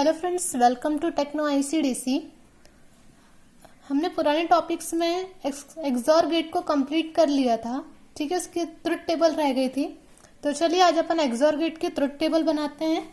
Hello friends, welcome to techno ICDC. हमने पुराने topics में एक्सॉर गेट को कंप्लीट कर लिया था। ठीक है, उसकी ट्रुथ टेबल रह गई थी। तो चलिए आज अपन एक्सॉर गेट की ट्रुथ टेबल बनाते हैं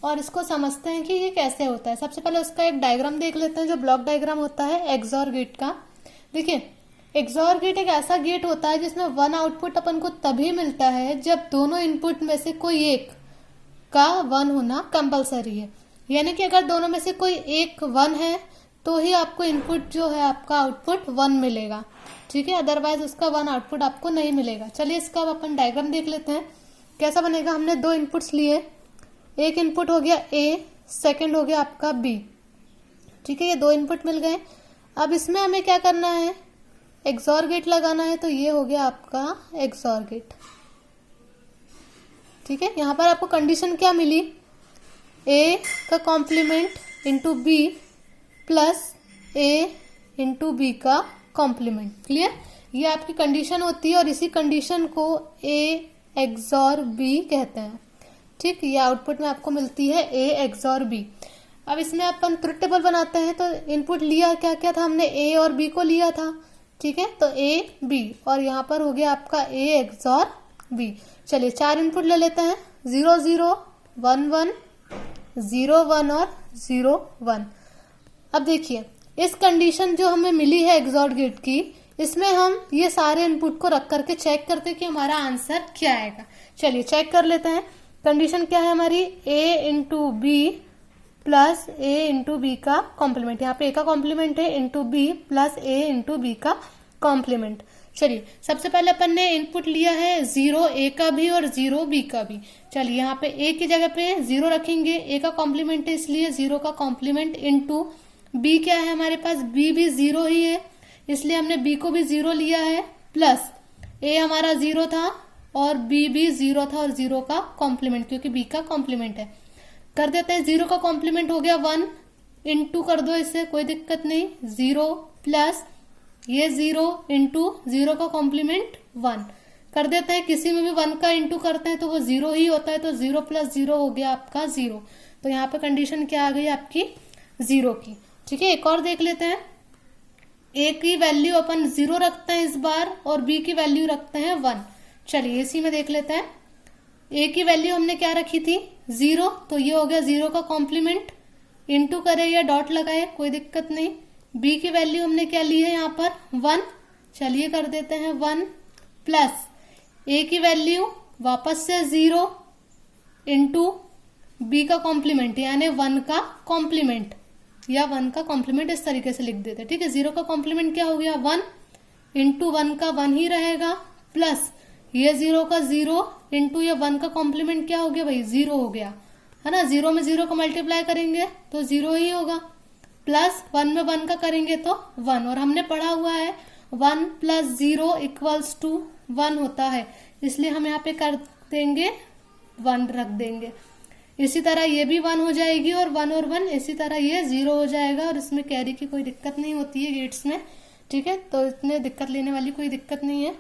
और इसको समझते हैं कि ये कैसे होता है। सबसे पहले उसका एक डायग्राम देख लेते हैं, जो ब्लॉक डायग्राम होता है एक्सॉर गेट का। देखिए, एक्सॉर गेट एक ऐसा गेट होता है जिसमें वन आउटपुट अपन को तभी मिलता है जब दोनों इनपुट में से कोई एक का वन होना कंपलसरी है। यानी कि अगर दोनों में से कोई एक वन है तो ही आपको इनपुट जो है आपका आउटपुट वन मिलेगा। ठीक है, अदरवाइज उसका वन आउटपुट आपको नहीं मिलेगा। चलिए इसका अपन डायग्राम देख लेते हैं कैसा बनेगा। हमने दो इनपुट्स लिए, एक इनपुट हो गया ए, सेकंड हो गया आपका बी। ठीक है, ये दो इनपुट मिल गए। अब इसमें हमें क्या करना है, एक्सॉर गेट लगाना है। तो ये हो गया आपका एक्सॉर गेट। ठीक है, यहाँ पर आपको कंडीशन क्या मिली, ए का कॉम्प्लीमेंट इंटू बी प्लस ए इंटू बी का कॉम्प्लीमेंट। क्लियर, ये आपकी कंडीशन होती है और इसी कंडीशन को ए एक्सॉर बी कहते हैं। ठीक, ये आउटपुट में आपको मिलती है ए एक्सॉर बी। अब इसमें अपन ट्रुथ टेबल बनाते हैं। तो इनपुट लिया क्या क्या था, हमने ए और बी को लिया था। ठीक है, तो ए बी और यहाँ पर हो गया आपका ए एक्सॉर बी। चलिए चार इनपुट ले लेते हैं, 0 0 1 1 0 1 और 0 1। अब देखिए, इस कंडीशन जो हमें मिली है एक्सॉर गेट की, इसमें हम ये सारे इनपुट को रख करके चेक करते हैं कि हमारा आंसर क्या आएगा। चलिए चेक कर लेते हैं। कंडीशन क्या है हमारी, ए इंटू बी प्लस ए इंटू बी का कॉम्प्लीमेंट। यहाँ पे ए का कॉम्प्लीमेंट है, इंटू बी प्लस ए इंटू बी का कॉम्प्लीमेंट। चलिए सबसे पहले अपन ने इनपुट लिया है 0 ए का भी और 0 बी का भी। चलिए यहाँ पे ए की जगह पे 0 रखेंगे, ए का कॉम्प्लीमेंट है इसलिए 0 का कॉम्प्लीमेंट इंटू बी क्या है हमारे पास, बी भी 0 ही है इसलिए हमने बी को भी 0 लिया है, प्लस ए हमारा 0 था और बी भी 0 था और 0 का कॉम्प्लीमेंट क्योंकि बी का कॉम्प्लीमेंट है। कर देते हैं, 0 का कॉम्प्लीमेंट हो गया 1, इंटू कर दो इससे, कोई दिक्कत नहीं, 0 प्लस ये 0 इंटू 0 का कॉम्प्लीमेंट 1 कर देते हैं। किसी में भी 1 का इंटू करते हैं तो वो 0 ही होता है, तो 0 प्लस 0 हो गया आपका 0। तो यहाँ पे कंडीशन क्या आ गई आपकी 0 की। ठीक है, एक और देख लेते हैं। ए की वैल्यू अपन 0 रखते हैं इस बार और बी की वैल्यू रखते हैं 1। चलिए इसी में देख लेते हैं। ए की वैल्यू हमने क्या रखी थी 0, तो ये हो गया 0 का कॉम्प्लीमेंट, इंटू करे या डॉट लगाए कोई दिक्कत नहीं। बी की वैल्यू हमने क्या ली है यहाँ पर 1, चलिए कर देते हैं 1 प्लस ए की वैल्यू वापस से 0 इंटू बी का कॉम्प्लीमेंट यानी 1 का कॉम्प्लीमेंट या 1 का कॉम्प्लीमेंट, इस तरीके से लिख देते हैं। ठीक है, 0 का कॉम्प्लीमेंट क्या हो गया 1 इंटू 1 का 1 ही रहेगा, प्लस ये 0 का 0 इंटू ये 1 का कॉम्प्लीमेंट क्या हो गया भाई 0 हो गया है ना। 0 में 0 को मल्टीप्लाई करेंगे तो 0 ही होगा, प्लस 1 में 1 का करेंगे तो 1। और हमने पढ़ा हुआ है 1 प्लस 0 इक्वल्स टू 1 होता है, इसलिए हम यहाँ पे कर देंगे 1 रख देंगे। इसी तरह ये भी 1 हो जाएगी और 1 इसी तरह ये 0 हो जाएगा और इसमें कैरी की कोई दिक्कत नहीं होती है गेट्स में। ठीक है, तो इतने दिक्कत लेने वाली कोई दिक्कत नहीं है।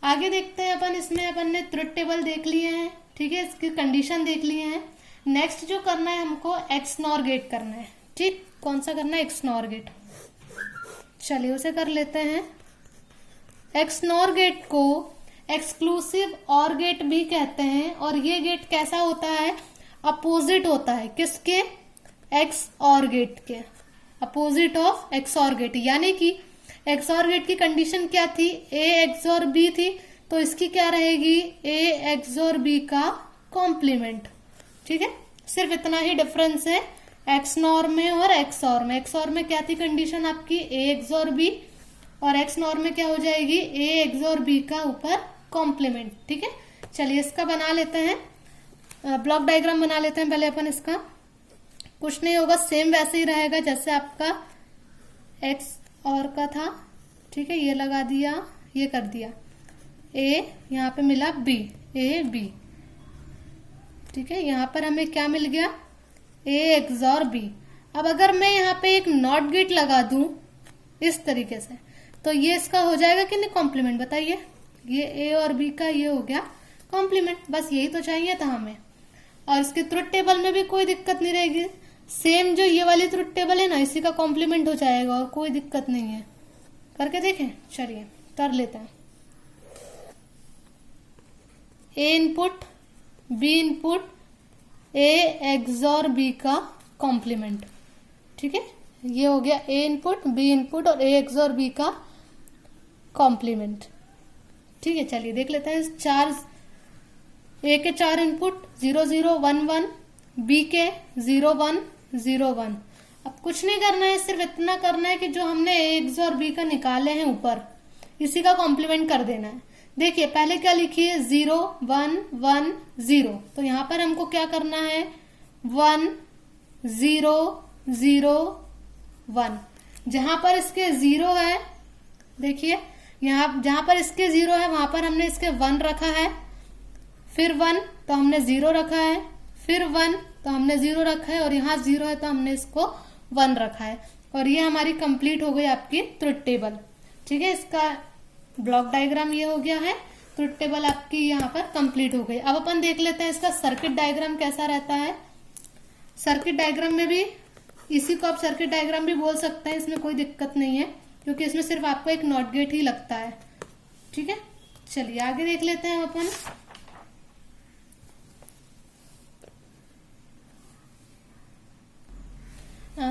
आगे देखते हैं अपन। इसमें अपन ने ट्रुथ टेबल देख लिए हैं। ठीक है, इसकी कंडीशन देख लिए हैं। नेक्स्ट जो करना है हमको एक्सनॉर गेट करना है। ठीक, कौन सा करना है, एक्सनॉर गेट। चलिए उसे कर लेते हैं। एक्सनॉर गेट को एक्सक्लूसिव और गेट भी कहते हैं और ये गेट कैसा होता है, अपोजिट होता है किसके, एक्स और गेट के, अपोजिट ऑफ एक्स और गेट। यानी कि एक्स और गेट की कंडीशन क्या थी, ए एक्सॉर बी थी, तो इसकी क्या रहेगी ए एक्सॉर बी का कॉम्प्लीमेंट। ठीक है, सिर्फ इतना ही डिफरेंस है एक्सनॉर में और एक्सॉर में। एक्सॉर में क्या थी कंडीशन आपकी ए एक्सॉर बी और एक्सनॉर में क्या हो जाएगी ए एक्सॉर बी का ऊपर कॉम्प्लीमेंट। ठीक है, चलिए इसका बना लेते हैं, ब्लॉक डायग्राम बना लेते हैं पहले अपन। इसका कुछ नहीं होगा, सेम वैसे ही रहेगा जैसे आपका एक्स और का था। ठीक है, ये लगा दिया, ये कर दिया, ए यहाँ पे मिला बी, ए बी। ठीक है, यहाँ पर हमें क्या मिल गया ए एक्सॉर बी। अब अगर मैं यहाँ पे एक नॉट गेट लगा दूं इस तरीके से तो ये इसका हो जाएगा कि नहीं कॉम्प्लीमेंट, बताइए। ये ए और बी का ये हो गया कॉम्प्लीमेंट, बस यही तो चाहिए था हमें। और इसके ट्रुथ टेबल में भी कोई दिक्कत नहीं रहेगी। सेम जो ये वाली ट्रुथ टेबल है ना, इसी का कॉम्प्लीमेंट हो जाएगा और कोई दिक्कत नहीं है। करके देखें, चलिए कर लेते हैं। A input B input A XOR B का कॉम्प्लीमेंट। ठीक है, ये हो गया ए इनपुट बी इनपुट और ए XOR बी का कॉम्प्लीमेंट। ठीक है, चलिए देख लेते हैं। चार ए के 4 इनपुट 0 0 1 1, बी के 0 1 0 1। अब कुछ नहीं करना है, सिर्फ इतना करना है कि जो हमने ए XOR बी का निकाले हैं ऊपर, इसी का कॉम्प्लीमेंट कर देना है। देखिए पहले क्या लिखिए 0 1 1 0, तो यहां पर हमको क्या करना है 1 0 0 1। जहां पर इसके 0 है, देखिए यहाँ जहां पर इसके 0 है वहां पर हमने इसके 1 रखा है, फिर 1 तो हमने 0 रखा है, फिर 1 तो हमने 0 रखा है और यहाँ 0 है तो हमने इसको 1 रखा है। और ये हमारी कंप्लीट हो गई आपकी ट्रुथ टेबल। ठीक है, इसका ब्लॉक डायग्राम ये हो गया है, ट्रुथ टेबल आपकी यहाँ पर कंप्लीट हो गई। अब अपन देख लेते हैं इसका सर्किट डायग्राम कैसा रहता है। सर्किट डायग्राम में भी इसी को आप सर्किट डायग्राम भी बोल सकते हैं, इसमें कोई दिक्कत नहीं है क्योंकि इसमें सिर्फ आपको एक नॉट गेट ही लगता है। ठीक है, चलिए आगे देख लेते हैं अपन।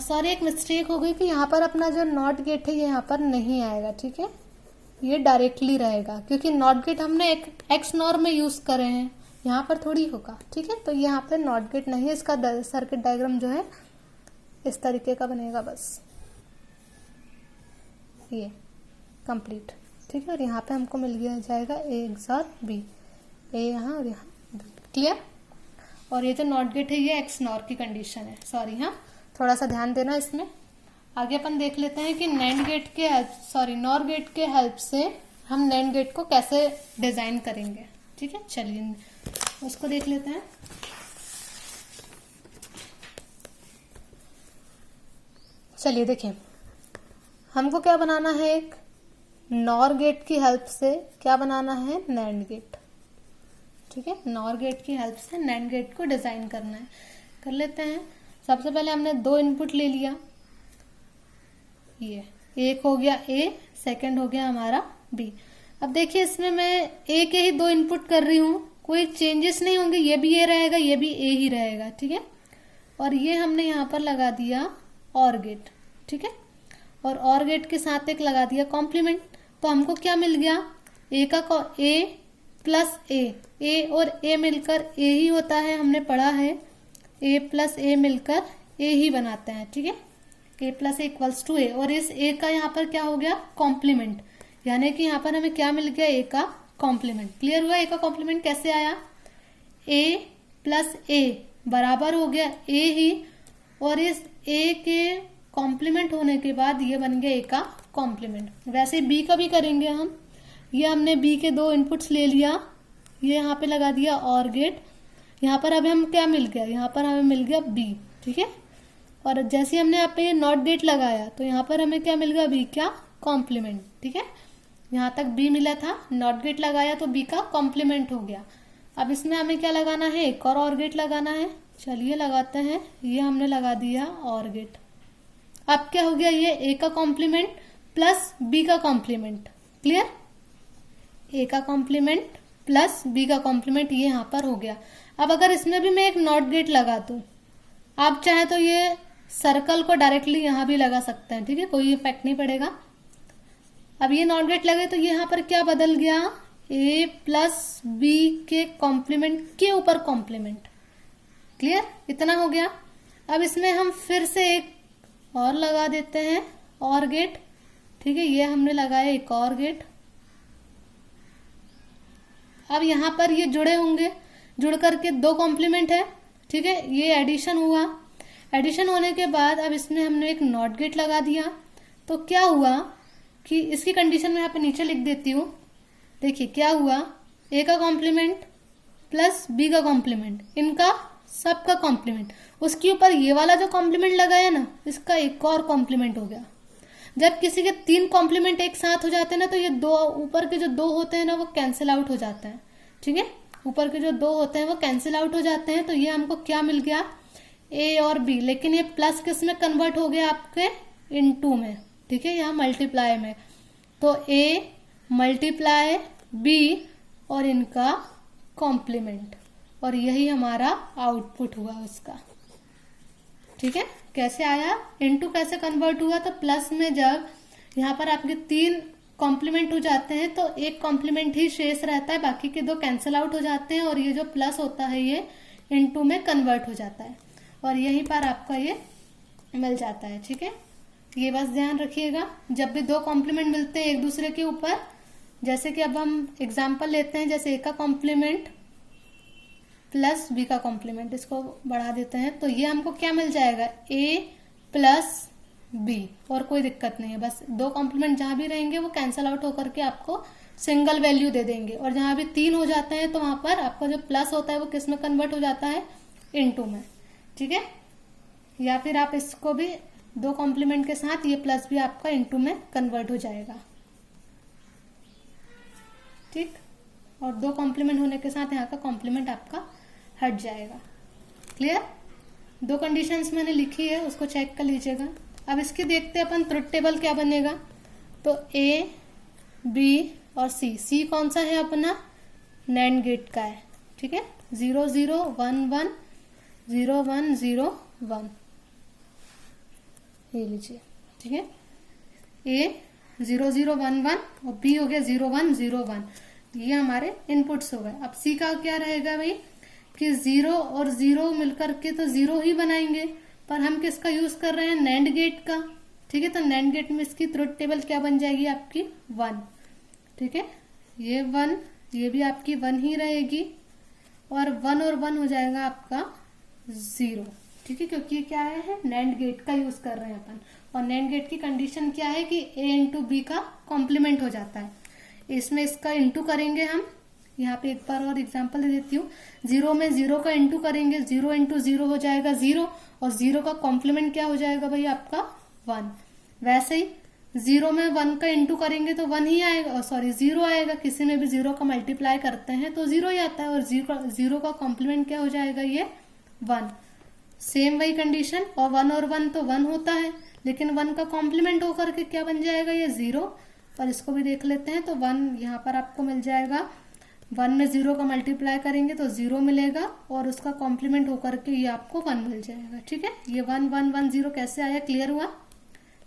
सॉरी, एक मिस्टेक हो गई कि यहाँ पर अपना जो नॉट गेट है ये यहाँ पर नहीं आएगा। ठीक है, ये डायरेक्टली रहेगा क्योंकि नॉट गेट हमने एक एक्स नॉर में यूज करे हैं, यहाँ पर थोड़ी होगा। ठीक है, तो यहाँ पर नॉट गेट नहीं है। इसका सर्किट डायग्राम जो है इस तरीके का बनेगा, बस ये कंप्लीट। ठीक है, और यहाँ पे हमको मिल गया जाएगा ए XOR बी, ए यहाँ और यहाँ बी। क्लियर। और ये जो नॉट गेट है ये एक्स नॉर की कंडीशन है। सॉरी, हाँ थोड़ा सा ध्यान देना इसमें। आगे अपन देख लेते हैं कि नैंड गेट के नॉर गेट के हेल्प से हम नैंड गेट को कैसे डिजाइन करेंगे। ठीक है, चलिए उसको देख लेते हैं। चलिए देखिए, हमको क्या बनाना है, एक नॉर गेट की हेल्प से क्या बनाना है, नैंड गेट। ठीक है, नॉर गेट की हेल्प से नैंड गेट को डिजाइन करना है। कर लेते हैं। सबसे पहले हमने 2 इनपुट ले लिया, ये एक हो गया ए, सेकंड हो गया हमारा बी। अब देखिए इसमें मैं ए के ही 2 इनपुट कर रही हूँ, कोई चेंजेस नहीं होंगे, ये भी ए रहेगा ये भी ए ही रहेगा। ठीक है, और ये हमने यहाँ पर लगा दिया और गेट। ठीक है, और और गेट के साथ एक लगा दिया कॉम्प्लीमेंट। तो हमको क्या मिल गया, ए प्लस ए और ए मिलकर ए ही होता है, हमने पढ़ा है ए प्लस ए मिलकर ए ही बनाते हैं। ठीक है, ए प्लस इक्वल्स टू ए, और इस ए का यहाँ पर क्या हो गया, कॉम्प्लीमेंट, यानी कि यहाँ पर हमें क्या मिल गया, ए का कॉम्प्लीमेंट। क्लियर हुआ, ए का कॉम्प्लीमेंट कैसे आया, ए प्लस ए बराबर हो गया ए ही, और इस ए के कॉम्प्लीमेंट होने के बाद ये बन गया ए का कॉम्प्लीमेंट। वैसे बी का भी करेंगे हम। ये हमने बी के 2 इनपुट्स ले लिया, ये यहाँ पे लगा दिया और गेट। यहाँ पर अब हम क्या मिल गया, यहाँ पर हमें मिल गया बी। ठीक है, और जैसे हमने यहाँ पे ये नॉट गेट लगाया तो यहाँ पर हमें क्या मिल गया, बी का कॉम्प्लीमेंट। ठीक है, यहाँ तक बी मिला था, नॉट गेट लगाया तो बी का कॉम्प्लीमेंट हो गया। अब इसमें हमें क्या लगाना है, एक और गेट लगाना है। चलिए लगाते हैं, ये हमने लगा दिया और गेट। अब क्या हो गया, ये ए का कॉम्प्लीमेंट प्लस बी का कॉम्प्लीमेंट। क्लियर, ए का कॉम्प्लीमेंट प्लस बी का कॉम्प्लीमेंट ये यहाँ पर हो गया। अब अगर इसमें भी मैं एक नॉट गेट लगा दूं, आप चाहे तो ये सर्कल को डायरेक्टली यहाँ भी लगा सकते हैं। ठीक है, कोई इफेक्ट नहीं पड़ेगा। अब ये नॉट गेट लगे तो ये यहाँ पर क्या बदल गया, ए प्लस बी के कॉम्प्लीमेंट के ऊपर कॉम्प्लीमेंट। क्लियर, इतना हो गया। अब इसमें हम फिर से एक और लगा देते हैं और गेट। ठीक है, ये हमने लगाया एक और गेट। अब यहाँ पर ये जुड़े होंगे, जुड़ करके 2 कॉम्प्लीमेंट है। ठीक है, ये एडिशन हुआ। एडिशन होने के बाद अब इसमें हमने एक नॉट गेट लगा दिया। तो क्या हुआ कि इसकी कंडीशन में यहाँ पे नीचे लिख देती हूँ। देखिए क्या हुआ, ए का कॉम्प्लीमेंट प्लस बी का कॉम्प्लीमेंट, इनका सबका कॉम्प्लीमेंट, उसके ऊपर ये वाला जो कॉम्प्लीमेंट लगाया ना, इसका एक और कॉम्प्लीमेंट हो गया। जब किसी के 3 कॉम्प्लीमेंट एक साथ हो जाते हैं ना, तो ये 2 ऊपर के जो 2 होते हैं ना वो कैंसिल आउट हो जाते हैं। ठीक है, ऊपर के जो 2 होते हैं वो कैंसिल आउट हो जाते हैं। तो ये हमको क्या मिल गया, ए और बी, लेकिन ये प्लस किस में कन्वर्ट हो गया आपके इनटू में, ठीक है, यहाँ मल्टीप्लाई में। तो ए मल्टीप्लाई बी और इनका कॉम्प्लीमेंट, और यही हमारा आउटपुट हुआ उसका, ठीक है। कैसे आया, इनटू कैसे कन्वर्ट हुआ, तो प्लस में जब यहाँ पर आपके 3 कॉम्प्लीमेंट हो जाते हैं तो एक कॉम्प्लीमेंट ही शेष रहता है, बाकी के 2 कैंसिल आउट हो जाते हैं, और ये जो प्लस होता है ये इनटू में कन्वर्ट हो जाता है, और यहीं पर आपका ये मिल जाता है, ठीक है। ये बस ध्यान रखिएगा, जब भी 2 कॉम्प्लीमेंट मिलते हैं एक दूसरे के ऊपर, जैसे कि अब हम एग्जाम्पल लेते हैं, जैसे ए का कॉम्प्लीमेंट प्लस बी का कॉम्प्लीमेंट, इसको बढ़ा देते हैं, तो ये हमको क्या मिल जाएगा, ए प्लस बी, और कोई दिक्कत नहीं है, बस 2 कॉम्प्लीमेंट जहां भी रहेंगे वो कैंसल आउट होकर के आपको सिंगल वैल्यू दे देंगे, और जहां भी 3 हो जाते हैं तो वहां पर आपका जो प्लस होता है वो किस में कन्वर्ट हो जाता है, इनटू में, ठीक है। या फिर आप इसको भी 2 कॉम्प्लीमेंट के साथ ये प्लस भी आपका इनटू में कन्वर्ट हो जाएगा, ठीक, और 2 कॉम्प्लीमेंट होने के साथ यहाँ का कॉम्प्लीमेंट आपका हट जाएगा। क्लियर, 2 कंडीशंस मैंने लिखी है, उसको चेक कर लीजिएगा। अब इसके देखते हैं अपन ट्रुथ टेबल क्या बनेगा, तो ए बी और सी कौन सा है अपना, नैंड गेट का है, ठीक है, 0 0 1 1 0 1 0 1, ये लीजिए, ठीक है, ए 0 0 1 1 और बी हो गया 0 1 0 1, ये हमारे इनपुट्स हो गए। अब सी का क्या रहेगा भाई, कि 0 और 0 मिलकर के तो 0 ही बनाएंगे, पर हम किसका यूज कर रहे हैं, नैंड गेट का, ठीक है। तो नैंड गेट में इसकी ट्रुथ टेबल क्या बन जाएगी आपकी 1, ठीक है, ये 1, ये भी आपकी 1 ही रहेगी, और 1 और 1 हो जाएगा आपका 0, ठीक है, क्योंकि क्या है, नैंड गेट का यूज कर रहे हैं अपन, और नैंड गेट की कंडीशन क्या है कि ए इंटू बी का कॉम्प्लीमेंट हो जाता है, इसमें इसका इंटू करेंगे हम, यहाँ पे एक बार और एग्जांपल दे देती हूँ, 0 में 0 का इंटू करेंगे, 0 इंटू 0 हो जाएगा 0, और 0 का कॉम्प्लीमेंट क्या हो जाएगा भाई आपका 1। वैसे ही 0 में 1 का इंटू करेंगे तो 1 ही आएगा, सॉरी 0 आएगा, किसी में भी 0 का मल्टीप्लाई करते हैं तो 0 ही आता है, और 0 का कॉम्प्लीमेंट क्या हो जाएगा, ये 1। सेम वही कंडीशन, और 1 और 1 तो 1 होता है, लेकिन 1 का कॉम्प्लीमेंट होकर के क्या बन जाएगा, ये 0, और इसको भी देख लेते हैं, तो 1 यहाँ पर आपको मिल जाएगा, 1 में 0 का मल्टीप्लाई करेंगे तो 0 मिलेगा, और उसका कॉम्प्लीमेंट होकर के ये आपको 1 मिल जाएगा, ठीक है। ये 1 1 1 0 कैसे आया, क्लियर हुआ,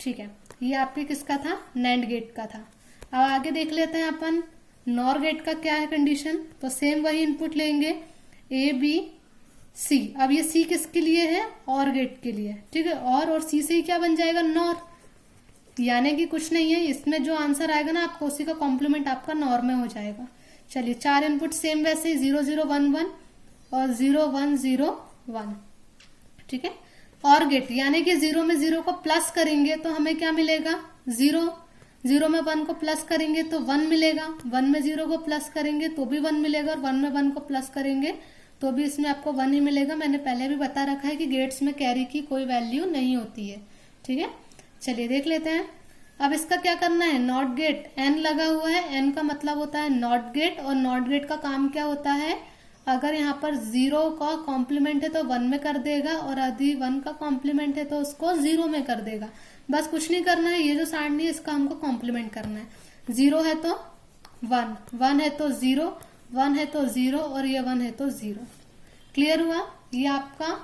ठीक है। ये आपके किसका था, नैंड गेट का था। अब आगे देख लेते हैं अपन नॉर गेट का क्या है कंडीशन, तो सेम वही इनपुट लेंगे, ए बी सी। अब ये सी किसके लिए है, और गेट के लिए, ठीक है, और सी से ही क्या बन जाएगा, नॉर, यानी कि कुछ नहीं है, इसमें जो आंसर आएगा ना आपको उसी का कॉम्प्लीमेंट आपका नॉर में हो जाएगा। चलिए 4 इनपुट सेम वैसे ही 0 0 1 1 और 0 1 0 1, ठीक है। और गेट यानी कि 0 में 0 को प्लस करेंगे तो हमें क्या मिलेगा, 0, 0 में 1 को प्लस करेंगे तो 1 मिलेगा, 1 में 0 को प्लस करेंगे तो भी 1 मिलेगा, और 1 में 1 को प्लस करेंगे तो भी इसमें आपको 1 ही मिलेगा। मैंने पहले भी बता रखा है कि गेट्स में कैरी की कोई वैल्यू नहीं होती है, ठीक है। चलिए देख लेते हैं। अब इसका क्या करना है, नॉट गेट, एन लगा हुआ है, एन का मतलब होता है नॉट गेट, और नॉट गेट का काम क्या होता है, अगर यहाँ पर 0 का कॉम्प्लीमेंट है तो 1 में कर देगा, और यदि 1 का कॉम्प्लीमेंट है तो उसको 0 में कर देगा। बस कुछ नहीं करना है, ये जो सारणी है इसका हमको कॉम्प्लीमेंट करना है। 0 है तो 1, 1 है तो 0, 1 है तो 0, और ये 1 है तो 0। क्लियर हुआ, ये आपका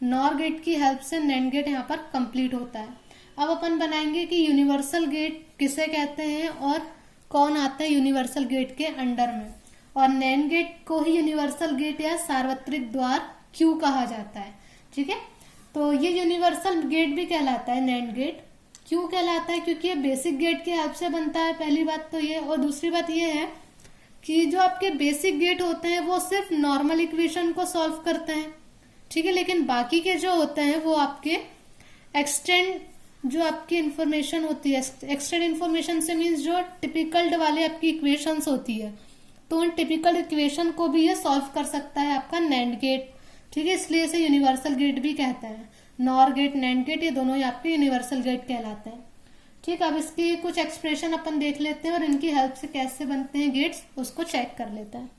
नॉर गेट की हेल्प से नैंड गेट यहाँ पर कंप्लीट होता है। अब अपन बनाएंगे कि यूनिवर्सल गेट किसे कहते हैं और कौन आता है यूनिवर्सल गेट के अंडर में, और नैंड गेट को ही यूनिवर्सल गेट या सार्वत्रिक द्वार क्यों कहा जाता है, ठीक है। तो ये यूनिवर्सल गेट भी कहलाता है नैंड गेट, क्यों कहलाता है, क्योंकि ये बेसिक गेट की हेल्प से बनता है, पहली बात तो ये। और दूसरी बात ये है कि जो आपके बेसिक गेट होते हैं वो सिर्फ नॉर्मल इक्वेशन को सॉल्व करते हैं, ठीक है, लेकिन बाकी के जो होते हैं वो आपके एक्सटेंड, जो आपकी इंफॉर्मेशन होती है, एक्सटेंड इंफॉर्मेशन से मीन्स जो टिपिकल वाले आपकी इक्वेशंस होती है, तो उन टिपिकल इक्वेशन को भी ये सॉल्व कर सकता है आपका नैंड गेट, ठीक है, इसलिए इसे यूनिवर्सल गेट भी कहते हैं। नॉर गेट, नैंड गेट, ये दोनों ही आपके यूनिवर्सल गेट कहलाते हैं, ठीक। अब इसकी कुछ एक्सप्रेशन अपन देख लेते हैं और इनकी हेल्प से कैसे बनते हैं गेट्स उसको चेक कर लेते हैं।